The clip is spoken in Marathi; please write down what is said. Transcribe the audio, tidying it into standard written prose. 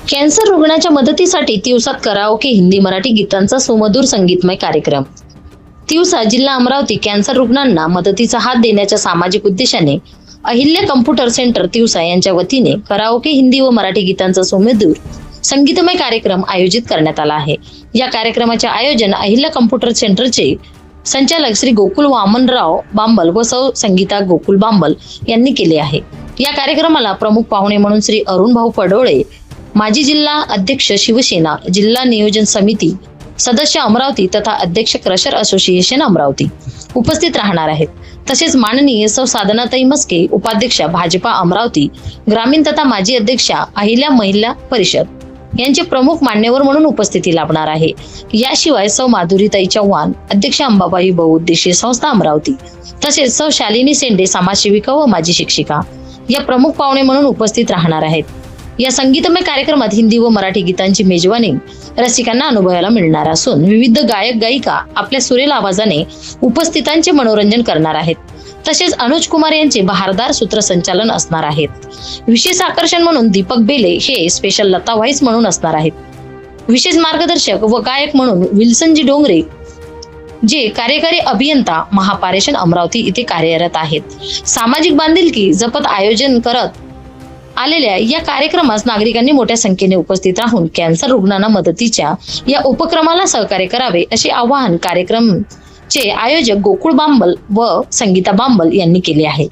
कॅन्सर रुग्णाच्या मदतीसाठी तिवसात कराओके हिंदी मराठी गीतांचा सुमधुर संगीतमय कार्यक्रम। तिवसा जिल्हा अमरावती कॅन्सर रुग्णांना मदतीचा हात देण्याच्या सामाजिक उद्देशाने अहिल्या कम्प्युटर सेंटर तिवसा यांच्या वतीने कराओके हिंदी व मराठी गीतांचा सुमधुर संगीतमय कार्यक्रम आयोजित करण्यात आला आहे। या कार्यक्रमाचे आयोजन अहिल्या कम्प्युटर सेंटरचे संचालक श्री गोकुल वामनराव बांबल व सौ संगीता गोकुल बांबल यांनी केले आहे। या कार्यक्रमाला प्रमुख पाहुणे म्हणून श्री अरुण भाऊ पडोळे, माजी जिल्हा अध्यक्ष शिवसेना जिल्हा नियोजन समिती सदस्य अमरावती तथा अध्यक्ष क्रशर असोसिएशन अमरावती उपस्थित राहणार आहेत। तसेच माननीय सौ साधनाताई मस्के उपाध्यक्षा भाजपा अमरावती ग्रामीण तथा माजी अध्यक्षा अहिल्या महिला परिषद यांचे प्रमुख मान्यवर म्हणून उपस्थिती लाभणार आहे। याशिवाय सौ माधुरीताई चव्हाण अध्यक्ष अंबाबाई बहुउद्देशीय संस्था अमरावती तसेच सौ शालिनी सेंडे समाजसेविका व माजी शिक्षिका या प्रमुख पाहुणे म्हणून उपस्थित राहणार आहेत। या संगीतमय कार्यक्रमात हिंदी व मराठी गीतांची मेजवानी रसिकांना अनुभवायला मिळणार असून विविध गायक गायिका आपल्या सुरेल आवाजाने उपस्थितांचे मनोरंजन करणार आहेत। तसेच अनुज कुमार यांचे बहारदार सूत्रसंचालन असणार आहेत। विशेष आकर्षण म्हणून दीपक बेले हे स्पेशल लता व्हाईस म्हणून असणार आहेत। विशेष मार्गदर्शक व गायक म्हणून विल्सनजी डोंगरे जे कार्यकारी अभियंता महापारेषण अमरावती इथे कार्यरत आहेत। सामाजिक बांधिलकी जपत आयोजन करत आलेल्या या कार्यक्रमास नागरिकांनी मोठ्या संख्येने उपस्थित राहून कॅन्सर रुग्णांना मदतीच्या या उपक्रमाला सहकार्य करावे असे आवाहन कार्यक्रमचे आयोजक गोकुळ बांबल व संगीता बांबल यांनी केले आहे।